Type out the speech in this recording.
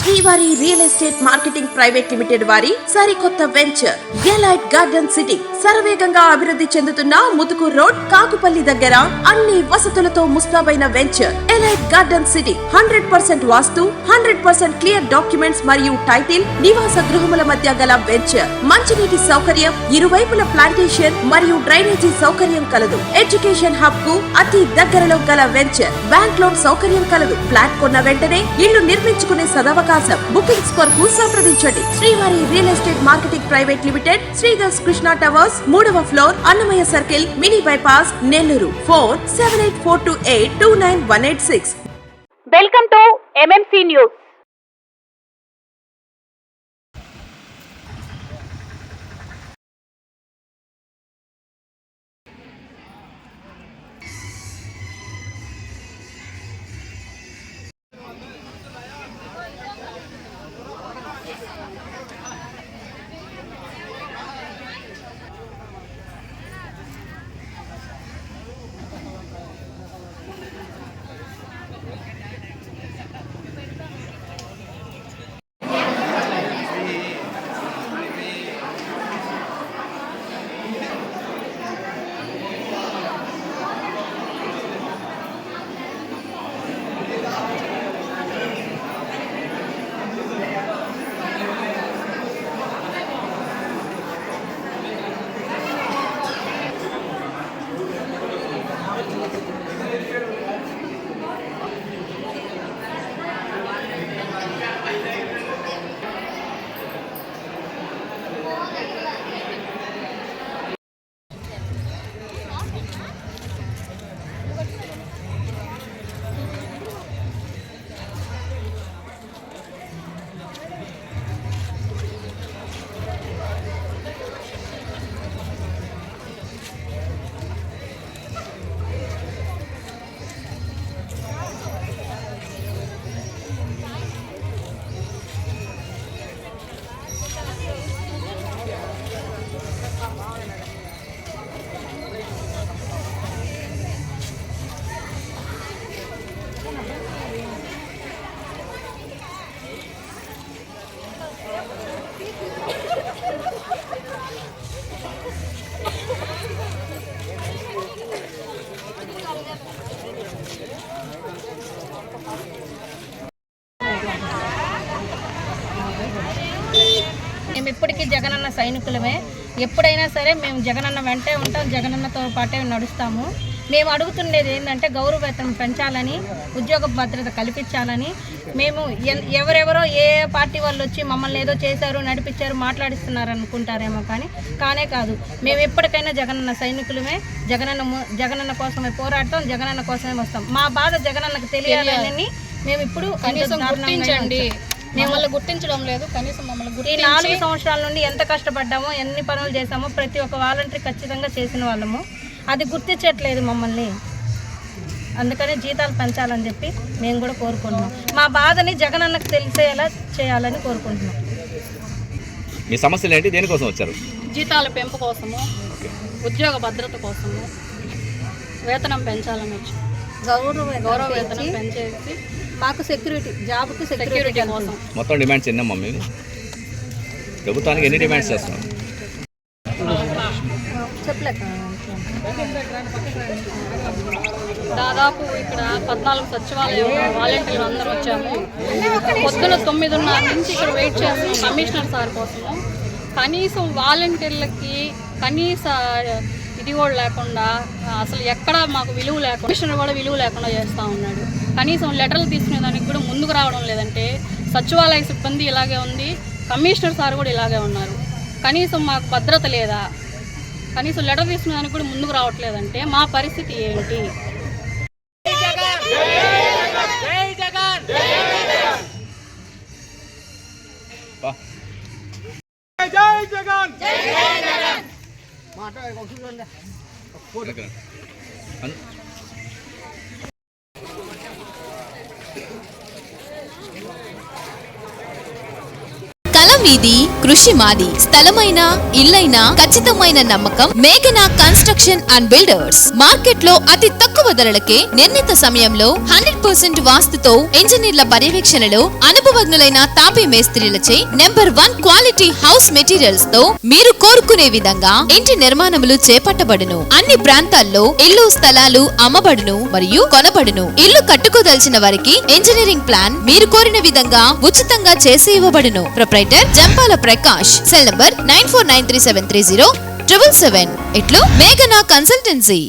శ్రీవారి real estate marketing private limited వారి సరికొత్త వెంచర్ ఎలైట్ గార్డెన్ సిటీ శరవేగంగా అభివృద్ధి చెందుతున్న ముతుకూర్ రోడ్ కాకుపల్లి దగ్గర అన్ని వసతులతో ముస్తాబైన వెంచర్ ఎలైట్ గార్డెన్ సిటీ 100% వాస్తు 100% క్లియర్ డాక్యుమెంట్స్ మరియు టైటిల్ నివాస గృహముల మధ్య గల వెంచర్ మంచినీటి సౌకర్యం ఇరువైపుల ప్లాంటేషన్ మరియు డ్రైనేజీ సౌకర్యం కలదు ఎడ్యుకేషన్ హబ్ కు అతి దగ్గరలో గల వెంచర్ బ్యాంక్ లోన్ సౌకర్యం కలదు ఫ్లాట్ కొన్న వెంటనే ఇల్లు నిర్మించుకునే సదవకాశం బుకింగ్స్ కొరకు సంప్రదించండి Srivari real estate marketing private limited Sridhar's Krishna towers 3వ floor Annamayya circle mini bypass Nellore 4784282986. Welcome to MMC news. మేము ఇప్పటికీ జగనన్న సైనికులమే. ఎప్పుడైనా సరే మేము జగనన్న వెంటే ఉంటాం, జగనన్నతో పాటే నడుస్తాము. మేము అడుగుతుండేది ఏంటంటే గౌరవ వేతనం పెంచాలని, ఉద్యోగ భద్రత కల్పించాలని. మేము ఎవరెవరో ఏ పార్టీ వాళ్ళు వచ్చి మమ్మల్ని ఏదో చేశారు, నడిపించారు, మాట్లాడిస్తున్నారు అనుకుంటారేమో, కానే కాదు. మేము ఎప్పటికైనా జగనన్న సైనికులమే. జగనన్న కోసమే పోరాడతాం, జగనన్న కోసమే వస్తాం. మా బాధ జగనన్నకు తెలియాలని మేము ఇప్పుడు గుర్తించండి. మమ్మల్ని గుర్తించడం లేదు, కనీసం మమ్మల్ని ఈ 4 సంవత్సరాల నుండి ఎంత కష్టపడ్డామో, ఎన్ని పనులు చేసామో ప్రతి ఒక్క వాలంటరీ ఖచ్చితంగా చేసిన వాళ్ళము. అది గుర్తించట్లేదు మమ్మల్ని. అందుకనే జీతాలు పెంచాలని చెప్పి మేము కూడా కోరుకుంటున్నాం. మా బాధని జగనన్నకు తెలిసేలా చేయాలని కోరుకుంటున్నాం. మీ సమస్యలు ఏంటి? దేనికోసం వచ్చారు? జీతాల పెంపు కోసము, ఉద్యోగ భద్రత కోసము, వేతనం పెంచాలని వచ్చి గౌరవ వేతనం పెంచేసి మాకు జాబ్కి సెక్యూరిటీ కోసం. మొత్తం డిమాండ్స్ ఎన్నమ్మా మీరు? ప్రభుత్వానికి ఎన్ని డిమాండ్స్ చేస్తున్నాం? చెప్పలేక దాదాపు ఇక్కడ 14 సచివాలయం వాలంటీర్లు అందరూ వచ్చాము. పొద్దున 9:30 నుంచి ఇక్కడ వెయిట్ చేస్తాము కమిషనర్ సార్ కోసము. కనీసం వాలంటీర్లకి కనీస ఇది కూడా లేకుండా, అసలు ఎక్కడ మాకు విలువ లేకుండా, కమిషనర్ కూడా విలువ లేకుండా చేస్తూ ఉన్నాడు. కనీసం లెటర్లు తీసుకునే దానికి కూడా ముందుకు రావడం లేదంటే, సచివాలయ సిబ్బంది ఇలాగే ఉంది, కమిషనర్ సార్ కూడా ఇలాగే ఉన్నారు. కనీసం మాకు భద్రత లేదా? కనీసం లెటర్ తీసుకునే దానికి కూడా ముందుకు రావట్లేదంటే మా పరిస్థితి ఏంటి? మీది, కృషి మాది. స్థలమైన, ఇల్లైనా ఖచ్చితమైన నమ్మకం మేఘనా కన్స్ట్రక్షన్ అండ్ బిల్డర్స్. మార్కెట్ లో అతి తక్కువ ధరలకే నిర్ణీత సమయంలో 100% వాస్తుతో ఇంజనీర్ల పర్యవేక్షణలో అనుభవజ్ఞులైన తాపీ మేస్త్రీలచే నెంబర్ 1 క్వాలిటీ హౌస్ మెటీరియల్స్ తో మీరు కోరుకునే విధంగా ఇంటి నిర్మాణములు చేపట్టబడును. అన్ని ప్రాంతాల్లో ఇల్లు స్థలాలు అమ్మబడును మరియు కొనబడును. ఇల్లు కట్టుకోదలిచిన వారికి ఇంజనీరింగ్ ప్లాన్ మీరు కోరిన విధంగా ఉచితంగా చేసి ఇవ్వబడును. Proprietor Jampala Prakash. Cell number 9493730777. ఇట్లు మేఘనా కన్సల్టెన్సీ.